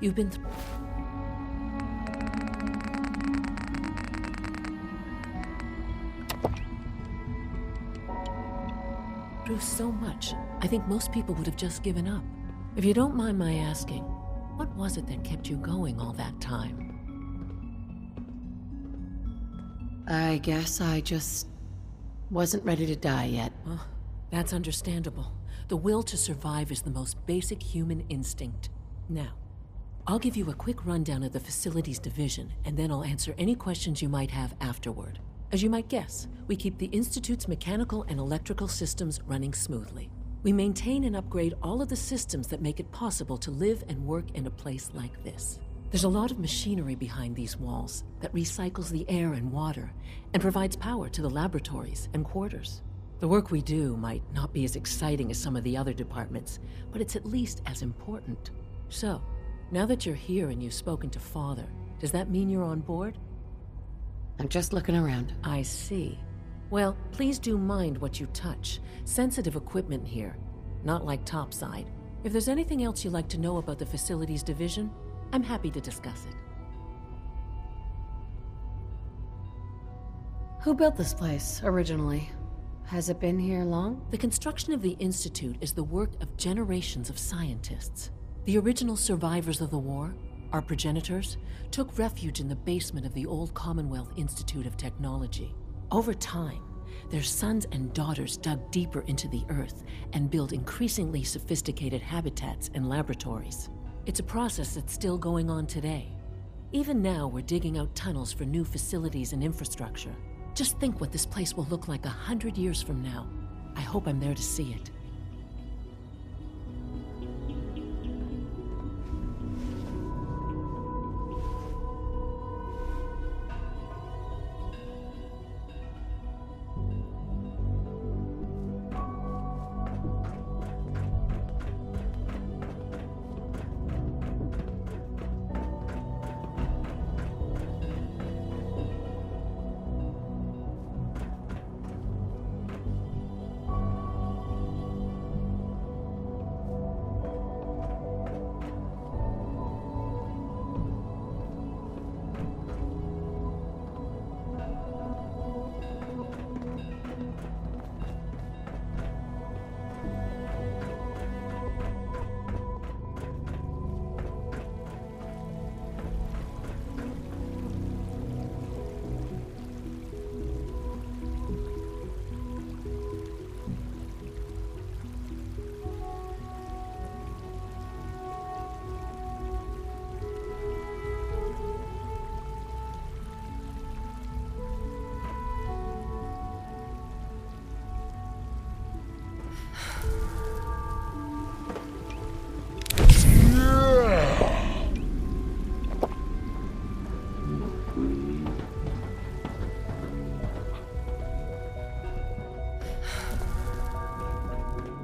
You've been through so much, I think most people would have just given up. If you don't mind my asking, what was it that kept you going all that time? I guess I just wasn't ready to die yet. Well, that's understandable. The will to survive is the most basic human instinct. Now, I'll give you a quick rundown of the facilities division, and then I'll answer any questions you might have afterward. As you might guess, we keep the Institute's mechanical and electrical systems running smoothly. We maintain and upgrade all of the systems that make it possible to live and work in a place like this. There's a lot of machinery behind these walls that recycles the air and water and provides power to the laboratories and quarters. The work we do might not be as exciting as some of the other departments, but it's at least as important. So, now that you're here and you've spoken to Father, does that mean you're on board? I'm just looking around. I see. Well, please do mind what you touch. Sensitive equipment here, not like topside. If there's anything else you'd like to know about the facilities division, I'm happy to discuss it. Who built this place, originally? Has it been here long? The construction of the Institute is the work of generations of scientists. The original survivors of the war, our progenitors, took refuge in the basement of the old Commonwealth Institute of Technology. Over time, their sons and daughters dug deeper into the earth and built increasingly sophisticated habitats and laboratories. It's a process that's still going on today. Even now, we're digging out tunnels for new facilities and infrastructure. Just think what this place will look like 100 years from now. I hope I'm there to see it.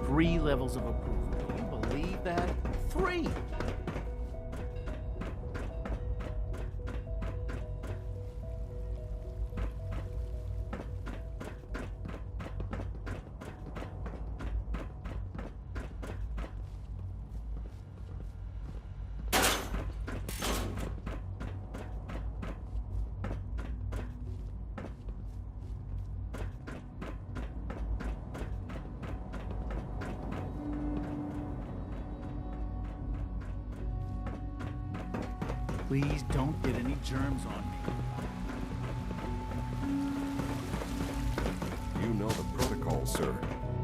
Three levels of approval. Can you believe that? 3! Please don't get any germs on me. You know the protocol, sir.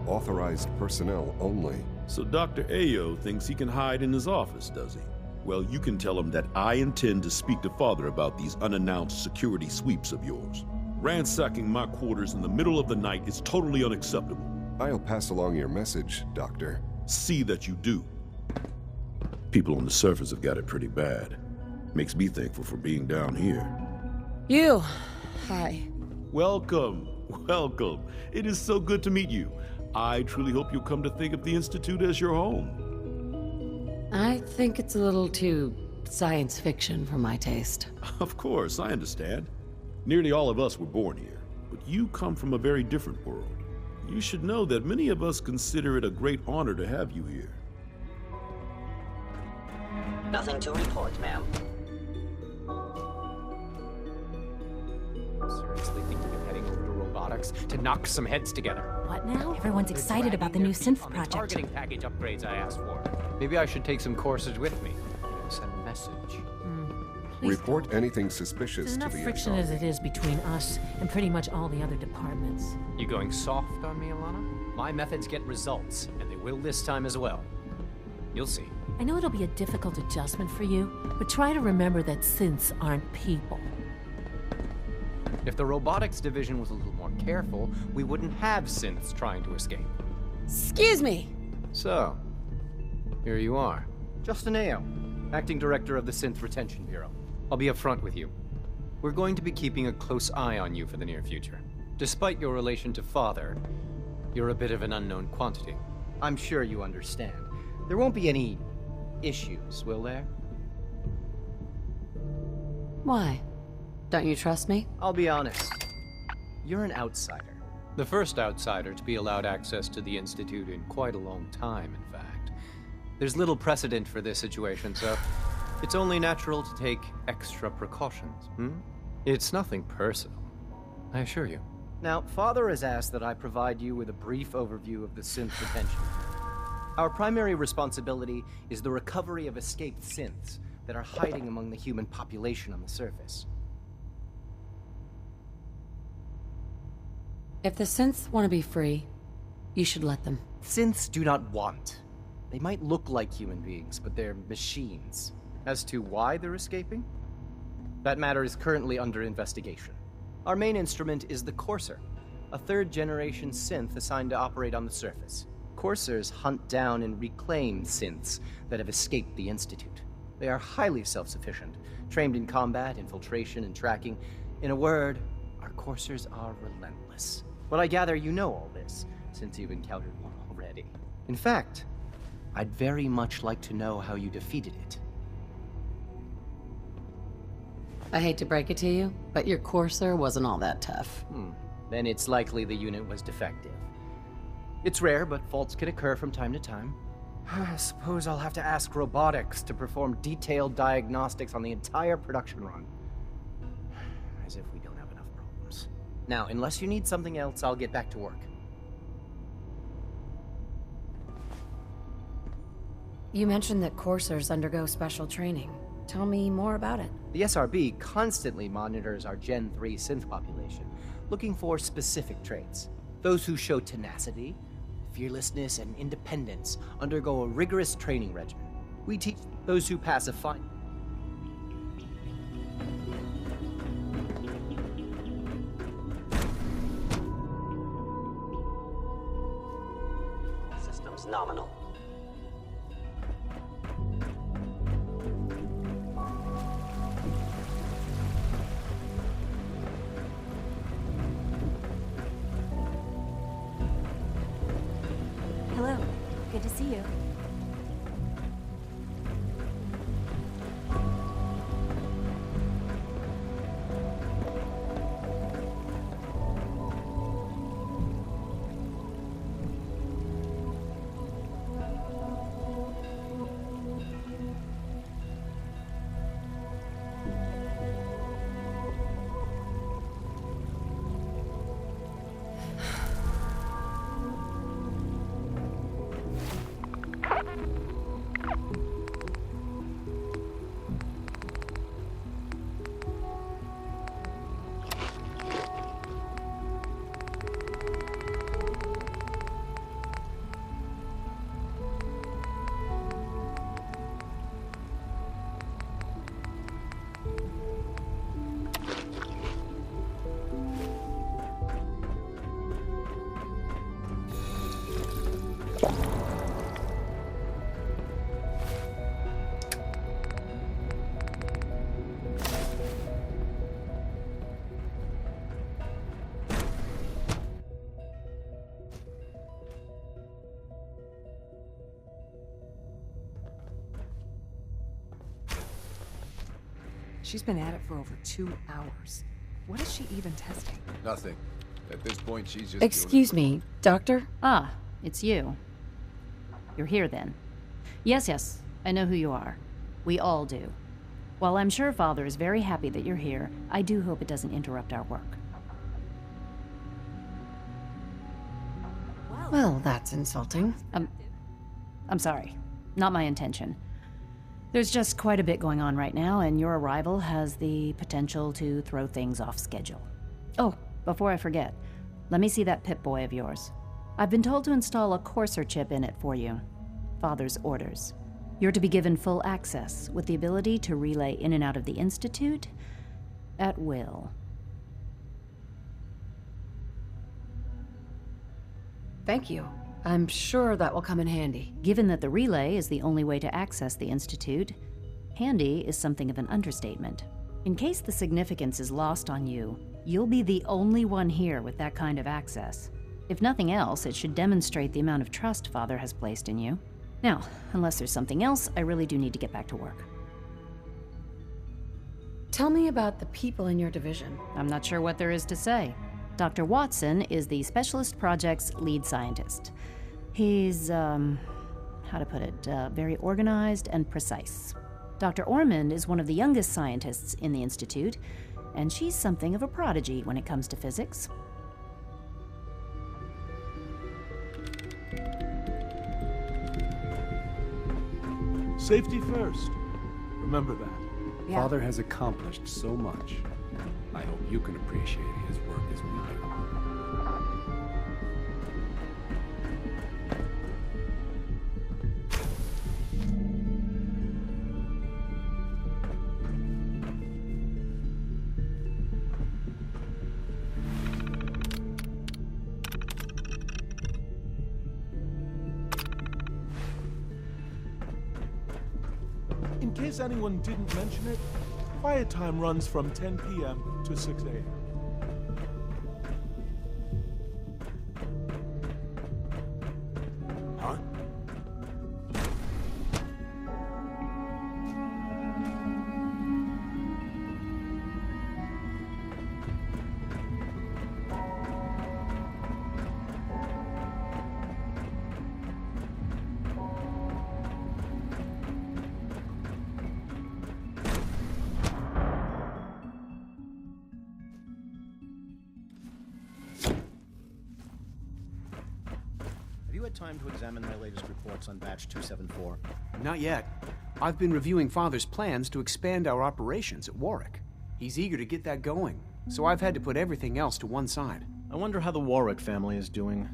Authorized personnel only. So Dr. Ayo thinks he can hide in his office, does he? Well, you can tell him that I intend to speak to Father about these unannounced security sweeps of yours. Ransacking my quarters in the middle of the night is totally unacceptable. I'll pass along your message, Doctor. See that you do. People on the surface have got it pretty bad. Makes me thankful for being down here. You! Hi. Welcome, welcome. It is so good to meet you. I truly hope you'll come to think of the Institute as your home. I think it's a little too science fiction for my taste. Of course, I understand. Nearly all of us were born here, but you come from a very different world. You should know that many of us consider it a great honor to have you here. Nothing to report, ma'am. Seriously think you're heading over to robotics to knock some heads together? What now? Everyone's excited about the new synth project. Targeting package upgrades I asked for. Maybe I should take some courses with me. Send a message. Please Report don't. anything suspicious There's to enough the friction SRB. as it is between us and pretty much all the other departments. You going soft on me, Alana? My methods get results, and they will this time as well. You'll see. I know it'll be a difficult adjustment for you, but try to remember that synths aren't people. If the robotics division was a little more careful, we wouldn't have synths trying to escape. Excuse me! So, here you are. Justin Ayo, Acting Director of the Synth Retention Bureau. I'll be upfront with you. We're going to be keeping a close eye on you for the near future. Despite your relation to Father, you're a bit of an unknown quantity. I'm sure you understand. There won't be any issues, will there? Why? Don't you trust me? I'll be honest. You're an outsider. The first outsider to be allowed access to the Institute in quite a long time, in fact. There's little precedent for this situation, so it's only natural to take extra precautions, It's nothing personal, I assure you. Now, Father has asked that I provide you with a brief overview of the synth retention. Our primary responsibility is the recovery of escaped synths that are hiding among the human population on the surface. If the synths want to be free, you should let them. Synths do not want. They might look like human beings, but they're machines. As to why they're escaping? That matter is currently under investigation. Our main instrument is the Courser, a third-generation synth assigned to operate on the surface. Coursers hunt down and reclaim synths that have escaped the Institute. They are highly self-sufficient, trained in combat, infiltration, and tracking. In a word, our Coursers are relentless. But I gather you know all this, since you've encountered one already. In fact, I'd very much like to know how you defeated it. I hate to break it to you, but your Courser wasn't all that tough. Then it's likely the unit was defective. It's rare, but faults can occur from time to time. I suppose I'll have to ask robotics to perform detailed diagnostics on the entire production run. As if we don't have enough problems. Now, unless you need something else, I'll get back to work. You mentioned that Coursers undergo special training. Tell me more about it. The SRB constantly monitors our Gen 3 synth population, looking for specific traits. Those who show tenacity, fearlessness, and independence undergo a rigorous training regimen. We teach those who pass a fine. Systems nominal. Hello. Good to see you. She's been at it for over 2 hours. What is she even testing? Nothing. At this point, she's just Excuse me, Doctor? Ah, it's you. You're here then. Yes, I know who you are. We all do. While I'm sure Father is very happy that you're here, I do hope it doesn't interrupt our work. Well, that's insulting. I'm sorry. Not my intention. There's just quite a bit going on right now, and your arrival has the potential to throw things off schedule. Oh, before I forget, let me see that Pip-Boy of yours. I've been told to install a Courser chip in it for you. Father's orders. You're to be given full access, with the ability to relay in and out of the Institute at will. Thank you. I'm sure that will come in handy. Given that the relay is the only way to access the Institute, handy is something of an understatement. In case the significance is lost on you, you'll be the only one here with that kind of access. If nothing else, it should demonstrate the amount of trust Father has placed in you. Now, unless there's something else, I really do need to get back to work. Tell me about the people in your division. I'm not sure what there is to say. Dr. Watson is the Specialist Project's lead scientist. He's, how to put it, very organized and precise. Dr. Ormond is one of the youngest scientists in the Institute, and she's something of a prodigy when it comes to physics. Safety first. Remember that. Yeah. Father has accomplished so much. I hope you can appreciate his work as we do. In case anyone didn't mention it, quiet time runs from 10 p.m. to 6 a.m. Huh? Time to examine my latest reports on batch 274? Not yet. I've been reviewing Father's plans to expand our operations at Warwick. He's eager to get that going, so I've had to put everything else to one side. I wonder how the Warwick family is doing.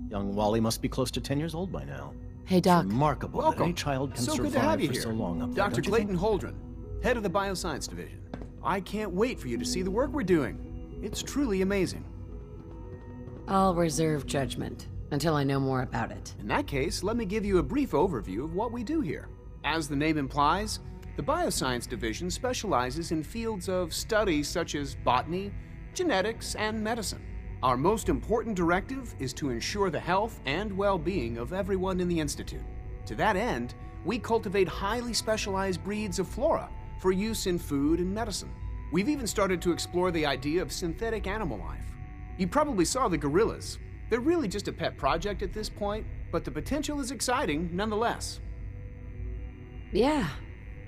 Young Wally must be close to 10 years old by now. Hey, Doc. It's remarkable that any child can So survive good to have you for here. so long up there. Dr. don't you Clayton think? Holdren, head of the Bioscience Division. I can't wait for you to see the work we're doing. It's truly amazing. I'll reserve judgment until I know more about it. In that case, let me give you a brief overview of what we do here. As the name implies, the Bioscience Division specializes in fields of study such as botany, genetics, and medicine. Our most important directive is to ensure the health and well-being of everyone in the Institute. To that end, we cultivate highly specialized breeds of flora for use in food and medicine. We've even started to explore the idea of synthetic animal life. You probably saw the gorillas. They're really just a pet project at this point, but the potential is exciting nonetheless. Yeah,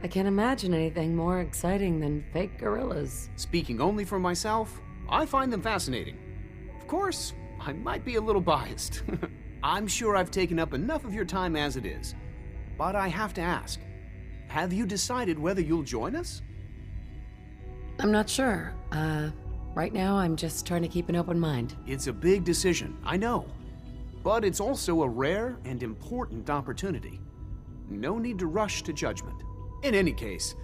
I can't imagine anything more exciting than fake gorillas. Speaking only for myself, I find them fascinating. Of course, I might be a little biased. I'm sure I've taken up enough of your time as it is. But I have to ask, have you decided whether you'll join us? I'm not sure. Right now I'm just trying to keep an open mind. It's a big decision, I know. But it's also a rare and important opportunity. No need to rush to judgment. In any case,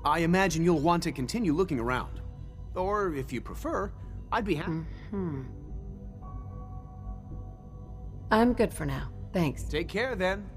I imagine you'll want to continue looking around. Or, if you prefer, I'd be happy. I'm good for now. Thanks. Take care, then.